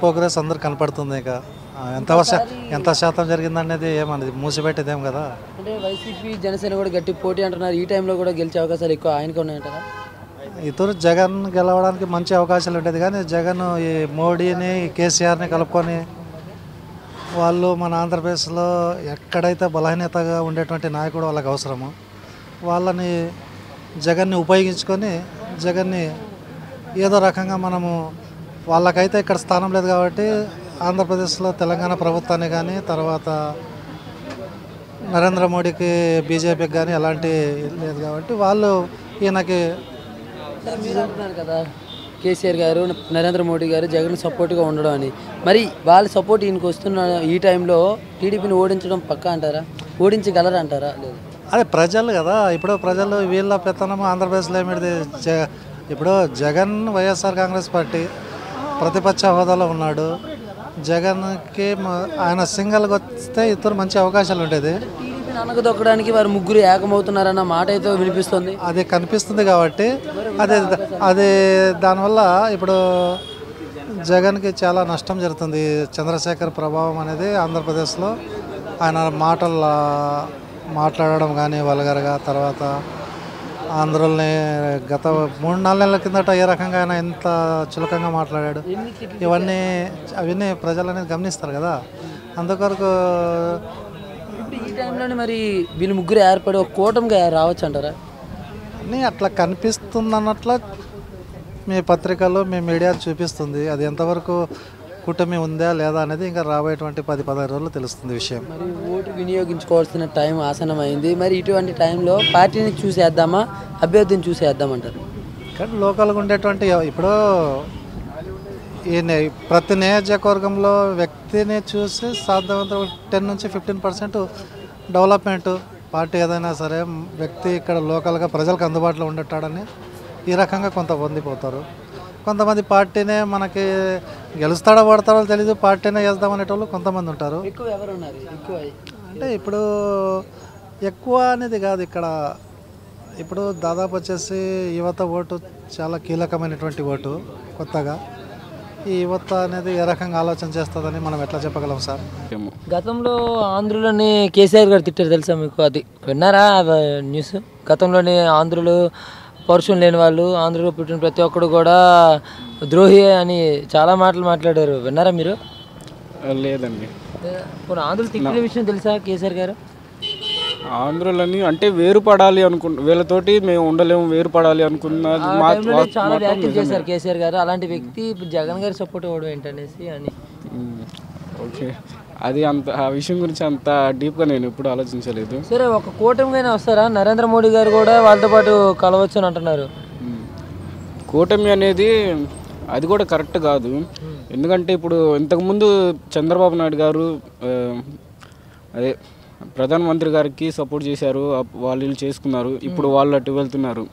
Progress అందరు కనపడుతుంది. ఇక ఎంత శాతం జరిగిందనేది ఏమన్నది మూసిపెట్టేదేం కదా. అంటే వైసీపీ జనసేన కూడా గట్టి పోటీ అంటున్నారు. ఈ టైంలో కూడా గెలిచే అవకాశాలు ఎక్కువ ఆయనకు ఉన్నాయంటారా? ఇతరు జగన్ గెలవడానికి మంచి అవకాశాలు ఉండేది, కానీ జగన్ ఈ మోడీని కేసీఆర్ని కలుపుకొని వాళ్ళు మన ఆంధ్రప్రదేశ్లో ఎక్కడైతే బలహీనతగా ఉండేటువంటి నాయకుడు వాళ్ళకి అవసరము వాళ్ళని జగన్ని ఉపయోగించుకొని జగన్ని ఏదో రకంగా మనము వాళ్ళకైతే ఇక్కడ స్థానం లేదు కాబట్టి ఆంధ్రప్రదేశ్లో తెలంగాణ ప్రభుత్వాన్ని కానీ తర్వాత నరేంద్ర మోడీకి బీజేపీకి కానీ ఎలాంటి లేదు కాబట్టి వాళ్ళు ఈయనకి మీరు అంటున్నారు కదా కేసీఆర్ గారు నరేంద్ర మోడీ గారు జగన్ సపోర్ట్గా ఉండడం అని. మరి వాళ్ళ సపోర్ట్ ఈయనకు వస్తున్న ఈ టైంలో టీడీపీని ఓడించడం పక్కా అంటారా? ఓడించగలరా అంటారా? లేదు, అదే ప్రజలు కదా. ఇప్పుడు ప్రజలు వీళ్ళ పెత్తనము ఆంధ్రప్రదేశ్లో ఏమిటిది? ఇప్పుడు జగన్ వైఎస్ఆర్ కాంగ్రెస్ పార్టీ ప్రతిపక్ష హోదాలో ఉన్నాడు. జగన్కి ఆయన సింగల్గా వస్తే ఇద్దరు మంచి అవకాశాలు ఉండేది. టీడీపీని అనగదొక్కడానికి వారు ముగ్గురు ఏకమవుతున్నారన్న మాట అయితే వినిపిస్తుంది. అది కనిపిస్తుంది కాబట్టి అది దానివల్ల ఇప్పుడు జగన్కి చాలా నష్టం జరుగుతుంది. చంద్రశేఖర్ ప్రభావం అనేది ఆంధ్రప్రదేశ్లో ఆయన మాట్లాడడం కానీ వల్గర్గా, తర్వాత ఆంధ్రుల్ని గత 3-4 నెలల కిందట ఏ రకంగా ఆయన ఎంత చులకంగా మాట్లాడాడు అవన్నీ ప్రజలు అనేది గమనిస్తారు కదా. అందుకొరకు ఈ టైంలోనే మరి వీళ్ళు ముగ్గురు ఏర్పడి ఒక కూటమిగా రావచ్చు అంటారా? అన్నీ అట్లా కనిపిస్తుందన్నట్ల మీ పత్రికల్లో మీ మీడియా చూపిస్తుంది. అది ఎంతవరకు కూటమి ఉందా లేదా అనేది ఇంకా రాబోయేటువంటి 10-15 రోజులు తెలుస్తుంది విషయం. మరి ఓటు వినియోగించుకోవాల్సిన టైం ఆసనమైంది. మరి ఇటువంటి టైంలో పార్టీని చూసేద్దామా, అభ్యర్థిని చూసేద్దామంటారు? కానీ లోకల్గా ఉండేటువంటి ఇప్పుడు ప్రతి నియోజకవర్గంలో వ్యక్తిని చూసి సాధ్యమంత 10-15% డెవలప్మెంట్ పార్టీ ఏదైనా సరే వ్యక్తి ఇక్కడ లోకల్గా ప్రజలకు అందుబాటులో ఉండటాడని ఈ రకంగా కొంత పొందిపోతారు. కొంతమంది పార్టీనే మనకి గెలుస్తాడో పడతాడో తెలీదు, పార్టీనే వేద్దామనేటోళ్ళు కొంతమంది ఉంటారు. అంటే ఇప్పుడు ఎక్కువ అనేది కాదు ఇక్కడ. ఇప్పుడు దాదాపు వచ్చేసి యువత ఓటు చాలా కీలకమైనటువంటి ఓటు. కొత్తగా ఈ యువత అనేది ఏ రకంగా ఆలోచన చేస్తుందని మనం ఎట్లా చెప్పగలం సార్? గతంలో ఆంధ్రులని కేసీఆర్ గారు తిట్టారు తెలుసా మీకు? అది విన్నారా న్యూస్? గతంలోనే ఆంధ్రులు పౌరుషం లేని వాళ్ళు, ఆంధ్రలో పుట్టిన ప్రతి ఒక్కడు కూడా ద్రోహి అని చాలా మాటలు మాట్లాడారు. విన్నారా మీరు? లేదండి. ఆంధ్రులు తిట్టిన విషయం తెలుసా కేసీఆర్ గారు? ఆంధ్రులని అంటే వేరుపడాలి వీళ్ళతోటి మేము ఉండలేము, వేరుపడాలి అనుకున్నది చాలా వ్యాఖ్యలు చేశారు కేసీఆర్ గారు. అలాంటి వ్యక్తి ఇప్పుడు జగన్ గారి సపోర్ట్ ఇవ్వడం ఏంటనేసి అని. ఓకే, అది ఆ విషయం గురించి అంత డీప్గా నేను ఎప్పుడు ఆలోచించలేదు. సరే, ఒక కూటమిగానే వస్తారా? నరేంద్ర మోడీ గారు కూడా వాళ్ళతో పాటు కలవచ్చు అని అంటున్నారు. కూటమి అనేది అది కూడా కరెక్ట్ కాదు. ఎందుకంటే ఇప్పుడు ఇంతకుముందు చంద్రబాబు నాయుడు గారు అదే ప్రధానమంత్రి గారికి సపోర్ట్ చేశారు, వాళ్ళు చేసుకున్నారు. ఇప్పుడు వాళ్ళు అటు వెళ్తున్నారు.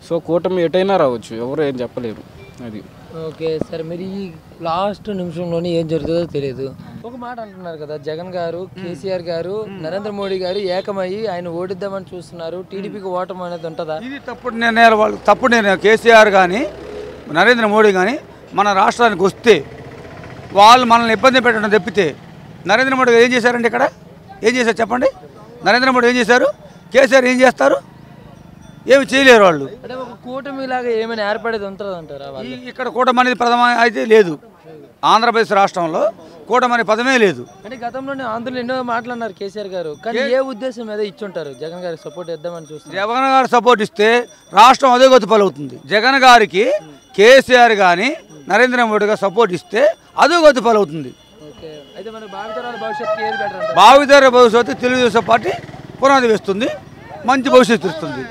సో కూటమి ఎటైనా రావచ్చు, ఎవరు ఏం చెప్పలేరు. అది ఓకే. సరే, మీరు ఈ లాస్ట్ నిమిషంలోనే ఏం జరుగుతుందో తెలియదు. ఒక మాట అంటున్నారు కదా, జగన్ గారు, కేసీఆర్ గారు, నరేంద్ర మోడీ గారు ఏకమయ్యి ఆయన ఓడిద్దామని చూస్తున్నారు. టీడీపీకి ఓటమి అనేది ఉంటుందా? ఇది తప్పుడు నిర్ణయాలు. వాళ్ళు తప్పుడు నిర్ణయం. కేసీఆర్ కానీ నరేంద్ర మోడీ కానీ మన రాష్ట్రానికి వస్తే వాళ్ళు మనల్ని ఇబ్బంది పెట్టడం తప్పితే నరేంద్ర మోడీ ఏం చేశారండి? ఇక్కడ ఏం చేశారు చెప్పండి? నరేంద్ర మోడీ ఏం చేశారు? కేసీఆర్ ఏం చేస్తారు? ఏమి చేయలేరు వాళ్ళు. అంటే ఒక కూటమి లాగా ఏమైనా ఏర్పడేది ఉంటుంది అంటారా? ఇక్కడ కూటమి అనేది ప్రథమ అయితే లేదు. ఆంధ్రప్రదేశ్ రాష్ట్రంలో కూటమి అనే పదమే లేదు. అంటే గతంలోనే ఆంధ్రులు ఎన్నో మాట్లాడినారు కేసీఆర్ గారు, కానీ ఏ ఉద్దేశం మీద ఇచ్చుంటారు? జగన్ గారికి సపోర్ట్ ఇద్దామని చూస్తారు. జగన్ గారు సపోర్ట్ ఇస్తే రాష్ట్రం అదే గతి పలుకుతుంది. జగన్ గారికి కేసీఆర్ కానీ నరేంద్ర మోడీ గారు సపోర్ట్ ఇస్తే అదే గతి పలుకుతుంది. భావితర భవిష్యత్తు తెలుగుదేశం పార్టీ పునాది వేస్తుంది, మంచి భవిష్యత్తు ఇస్తుంది.